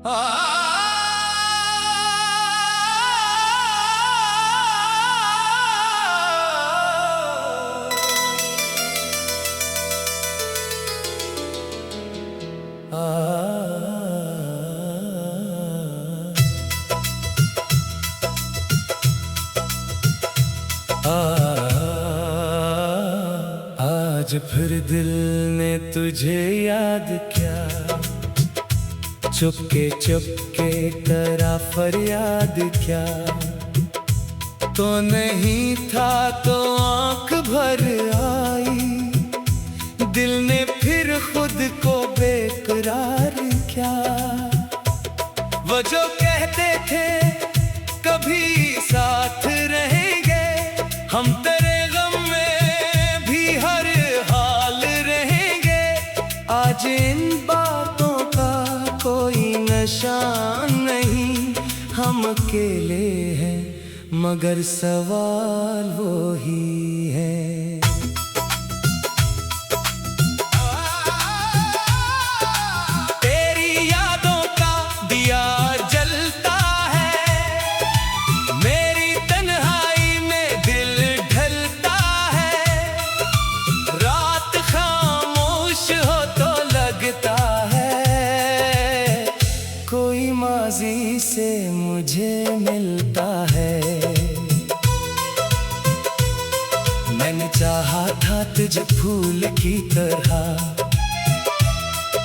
आज फिर दिल ने तुझे याद किया, चुपके चुपके करा फरियाद क्या। तो नहीं था तो आंख भर आई, दिल ने फिर खुद को बेकरार क्या। वो जो कहते थे कभी साथ रहेंगे, हम तेरे गम में भी हर हाल रहेंगे। आज इन बातों का कोई निशान नहीं, हम अकेले हैं मगर सवाल वो ही है। माज़ी से मुझे मिलता है, मैंने चाहा था तुझे फूल की तरह,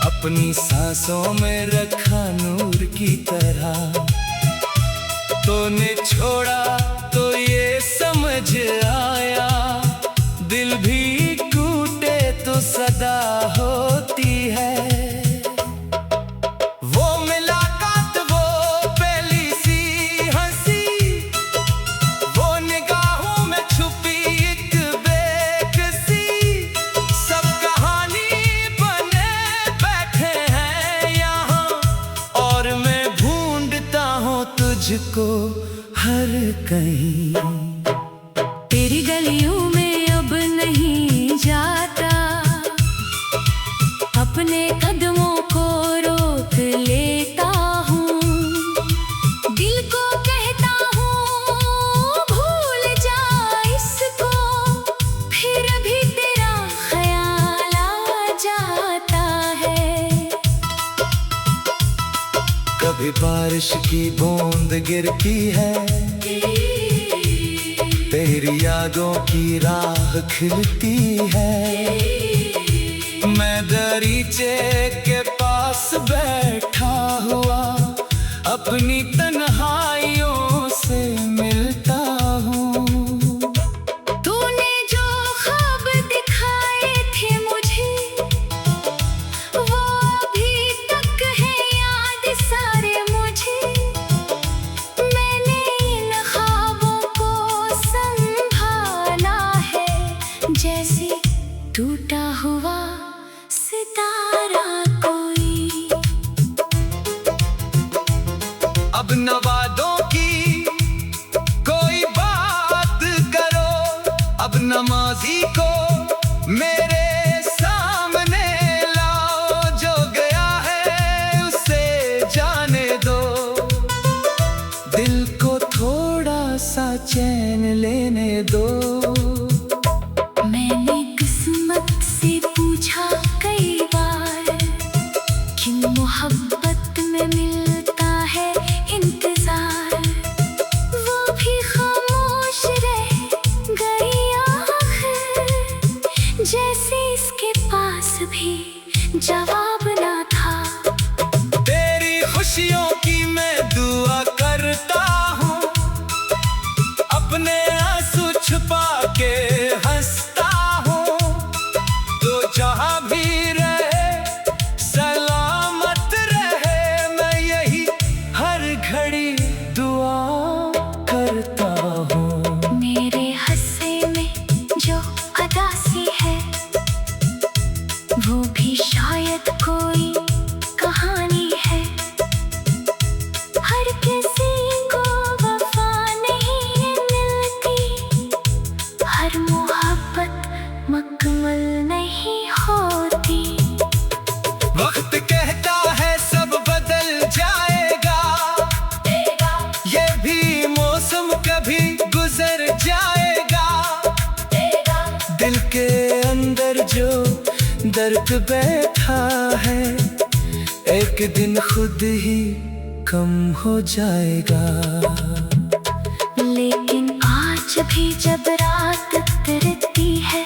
अपनी सांसों में रखा नूर की तरह। तूने छोड़ा तो ये समझ आया, दिल भी टूटे तो सदा होती है। तुझको हर कहीं तेरी गलियों में अब नहीं जाता, अपने कदमों को रोक लेता हूँ। दिल को कहता हूँ भूल जा इसको, फिर भी तेरा ख्याल आ जाता है। कभी बारिश की बूंद गिरती है, तेरी यादों की राह खिलती है। मैं दरीचे के पास बैठा हुआ अपनी तन्हाइयों से मिलता हूँ। तूने जो ख्वाब दिखाए थे मुझे, वो अभी तक है याद सारे मुझे। मैंने इन ख्वाबों को संभाला है, जैसे टूटा हुआ सितारा कोई। अब न वादों की कोई बात करो, अब न माज़ी को मेरे सामने लाओ। जो गया है उसे जाने दो, दिल को थोड़ा सा चैन लेने दो। मैंने किस्मत से पूछा कई बार कि मोहब्बत में मिलता है इंतजार, वो भी खामोश रह गई आखिर, जैसे इसके पास भी जवाब ना था। तेरी खुशियों की मैं दुआ करता हूँ, अपने आंसू छुपा के हंसता हूँ। तो जहाँ भी रहे सलामत रहे, मैं यही दर्द बैठा है, एक दिन खुद ही कम हो जाएगा। लेकिन आज भी जब रात उतरती है,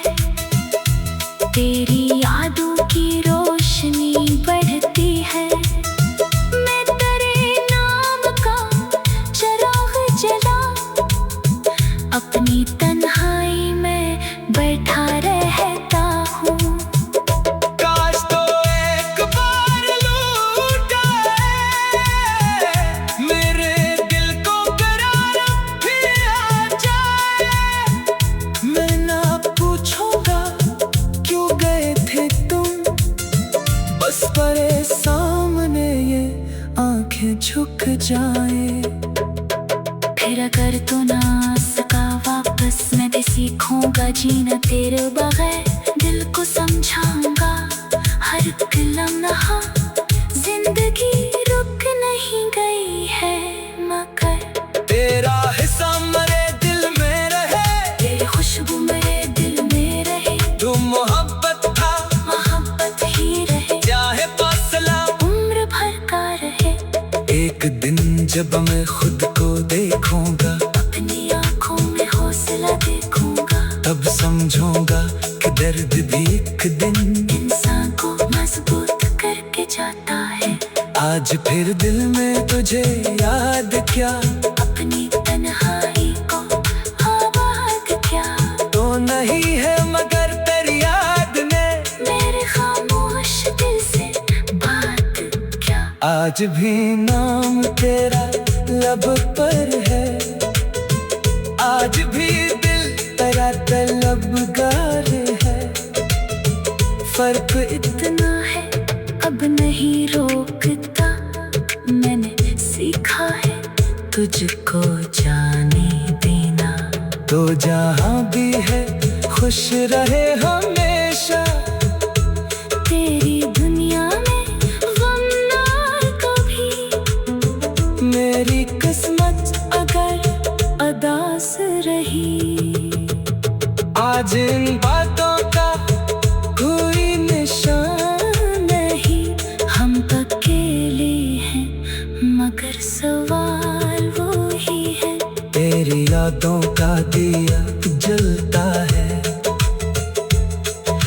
तेरी यादों की रोशनी बढ़ती है। मैं तेरे नाम का चिराग जला अपनी तन्हाई में बैठा रहता हूँ। काश तो एक बार लूट आए, मेरे दिल को करार फिर आ जाए। मैं ना पूछूंगा क्यों गए थे तुम, बस परे सामने ये आंखें झुक जाए। फिर अगर तू ना सका वापस, मैं भी सीखूंगा जीना तेरे बगैर। दिल को समझाऊंगा हर एक लम्हा, जिंदगी रुक नहीं गई है मगर तेरा हिस्सा मेरे दिल में रहे, तेरी खुशबू मेरे दिल में रहे। तू मोहब्बत था, मोहब्बत ही रहे, चाहे फासला उम्र भर का रहे। एक दिन जब मैं खुद को देखूंगा, अपनी आंखों में हौसला देखूंगा, तब समझूंगा कि दर्द भी एक दिन इंसान को मजबूत करके जाता है। आज फिर दिल में तुझे याद क्या, अपनी तन्हाई को आबाद क्या। तो नहीं है मगर तेरी याद ने मेरे खामोश दिल से बात क्या। आज भी नाम तेरा लब पर है, आज भी दिल तेरा तलबगार है। फर्क इतना है अब नहीं रोकता, मैंने सीखा है तुझको जाने देना। तो जहाँ भी है खुश रहे हमेशा, तेरी दुनिया में गम ना कभी। मेरी किस्मत अगर अदास रही, आज इन बातों का कोई निशान नहीं। हम अकेले हैं मगर सवाल वो ही है। तेरी यादों का दिया जलता है,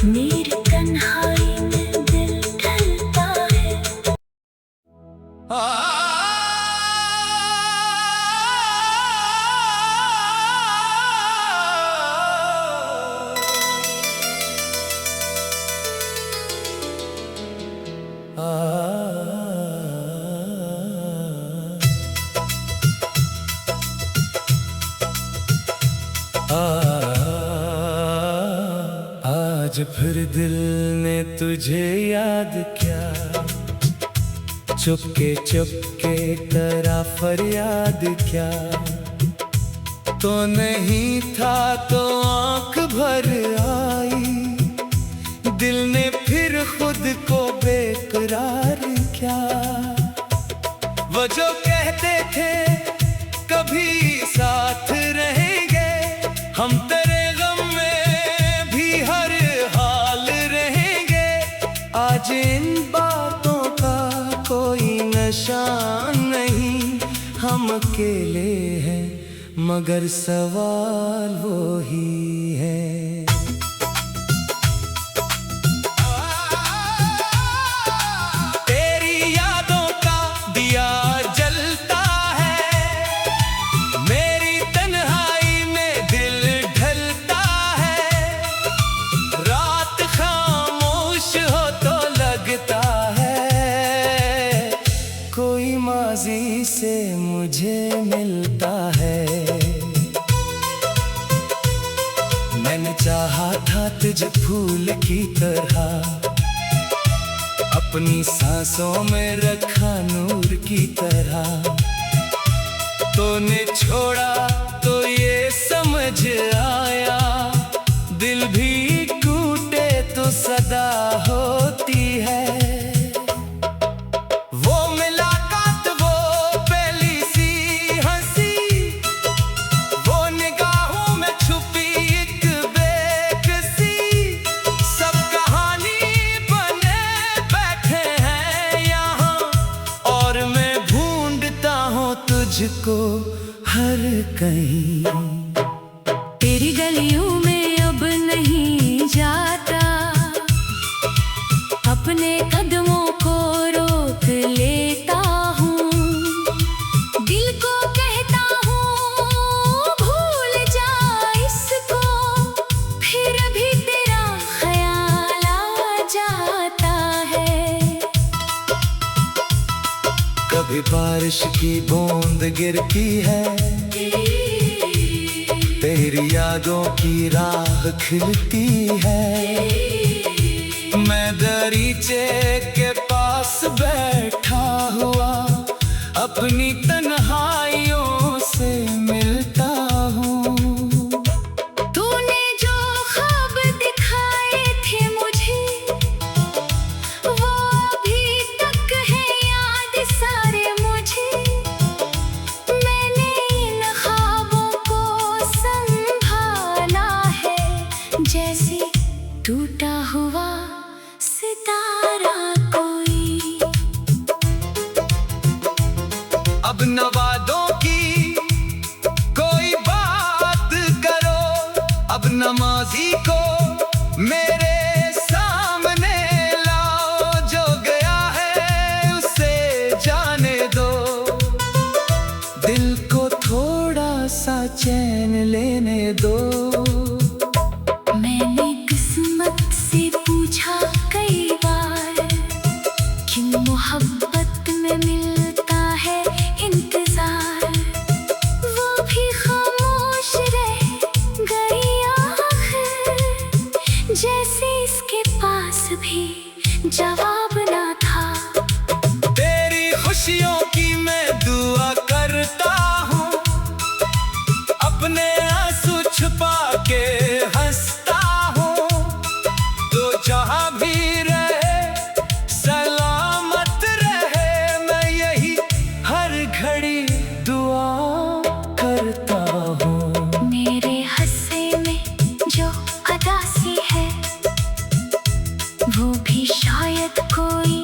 मेरी तन्हाई में दिल ढलता है। आज फिर दिल ने तुझे याद क्या, चुपके चुपके तेरा फरियाद क्या। तो नहीं था तो आंख भर आई, दिल ने फिर खुद को बेकरार क्या। वो जो कहते थे कभी साथ रहेंगे, हम तेरे गम में भी हर हाल रहेंगे। आज इन बातों का कोई निशान नहीं, हम अकेले हैं मगर सवाल वो ही है। तेरी यादों का दिया जलता है, मेरी तन्हाई में दिल ढलता है। रात खामोश हो तो लगता है कोई माजी से मुझे मिलता है। मैंने चाहा था तुझे फूल की तरह, अपनी सांसों में रखा नूर की तरह। तूने छोड़ा तो ये समझ आया, दिल भी टूटे तो सदा होती है। वो मुलाकात, वो पहली सी हंसी, वो निगाहों में छुपी एक बेकसी, सब कहानी मुझको हर कहीं। तेरी गलियों में अब नहीं जाता, अपने कदमों को रोक लेता हूँ। दिल को कहता हूँ भूल जा इसको, फिर भी तेरा ख्याल आ जाता है। कभी बारिश की बूंद गिरती है, तेरी यादों की राह खिलती है। मैं दरीचे के पास बैठा हुआ अपनी तन्हाइयों से मिलता हूँ। तूने जो ख्वाब दिखाए थे मुझे, वो अभी तक है याद सारे मुझे। मैंने इन ख्वाबों को संभाला है, जैसे टूटा हुआ सितारा कोई। अब न वादों की कोई बात करो, अब न माज़ी को मेरे सामने लाओ। जो गया है उसे जाने दो, दिल को थोड़ा सा चैन लेने दो। मैंने किस्मत से पूछा कई बार, क्यों मोहब्बत में मिलता है इंतजार। वो भी खामोश रह गई आखिर, जैसे इसके पास भी जवाब ना था। तेरी खुशियों की मैं दुआ करता हूँ, अपने आंसू छुपा के हंसता हूँ। तो जहाँ भी रहे सलामत रहे, मैं यही हर घड़ी दुआ करता हूँ। मेरे हंसे में जो अदासी है, वो भी शायद कोई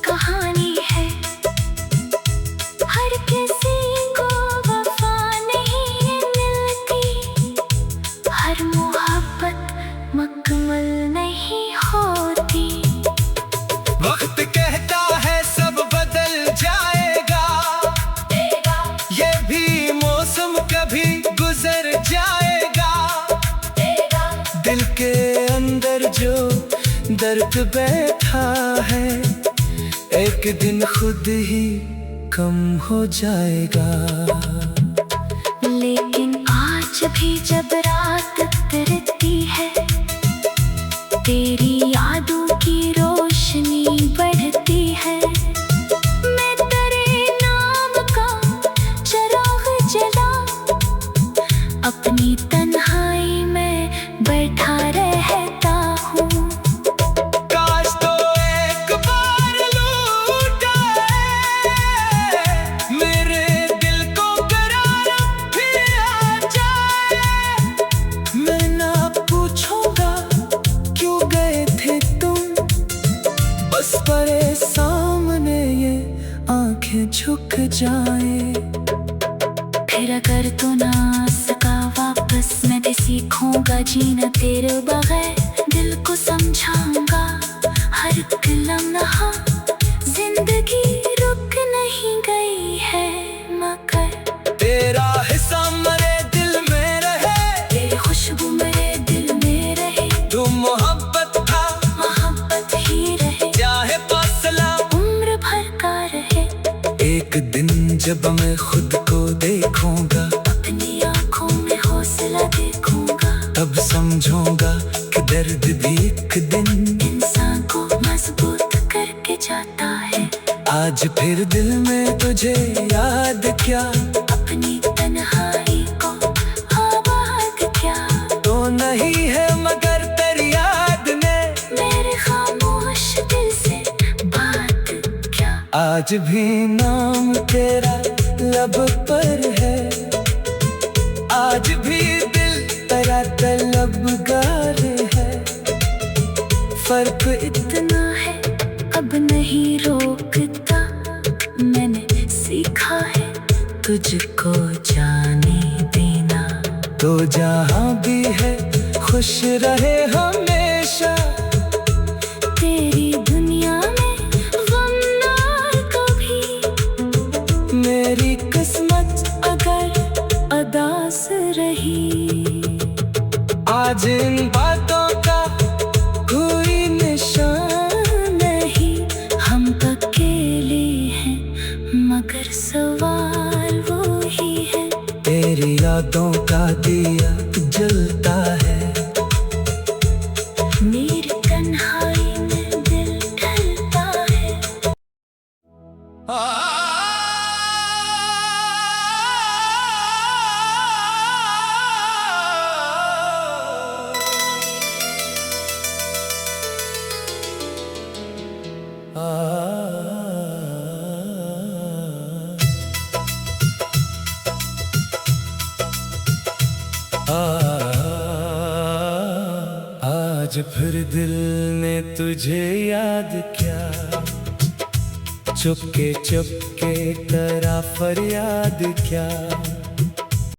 कहानी है। हर किसी को वफा नहीं मिलती, हर मोहब्बत मुकम्मल नहीं होती। वक्त कहता है सब बदल जाएगा, ये भी मौसम कभी गुजर जाएगा। दिल के अंदर जो दर्द बैठा है, एक दिन खुद ही कम हो जाएगा। लेकिन आज भी जब रात उतरती है, तेरी यादों की रोशनी बढ़ती है। मैं तेरे नाम का चिराग जला, अपनी तन्हाई में बैठा रहता हूँ। काश तो एक बार लूटे मेरे दिल को करार फिर आ जाए। मैं ना पूछूंगा क्यों गए थे तुम, बस परे सामने ये आंखें झुक जाए। फिर अगर तू ना सका वापस, मैं भी सीखूंगा जीना तेरे बगैर। दिल को समझाऊंगा हर एक लम्हा, जिंदगी रुक नहीं गई है मगर तेरा हिस्सा मेरे दिल में रहे, तेरी खुशबू मेरे दिल में रहे। तू मोहब्बत था मोहब्बत ही रहे, चाहे फासला उम्र भर का रहे। एक दिन जब मैं खुद को देखूंगा, अपनी आंखों में हौसला देखूंगा, तब समझूंगा कि दर्द भी एक दिन इंसान को मजबूत करके जाता है। आज फिर दिल में तुझे याद क्या, अपनी तन्हाई को आबाद क्या। तो नहीं है मगर तेरी याद ने मेरे खामोश दिल से बात क्या। आज भी नाम तेरा लब पर है, आज भी दिल तेरा तलबगार है। फर्क इतना है अब नहीं रोकता, मैंने सीखा है तुझको जाने देना। तो जहाँ भी है खुश रहे हमेशा, तेरी दुनिया में गम ना कभी। मेरी किस्मत अगर अदास रही, आज इन बातों का कोई निशान नहीं। हम अकेले हैं मगर सवाल वो ही है। तेरी यादों का दिया जलता है, मेरी तन्हाई में दिल ढलता है। आज फिर दिल ने तुझे याद किया, चुपके चुपके तेरा फरियाद क्या।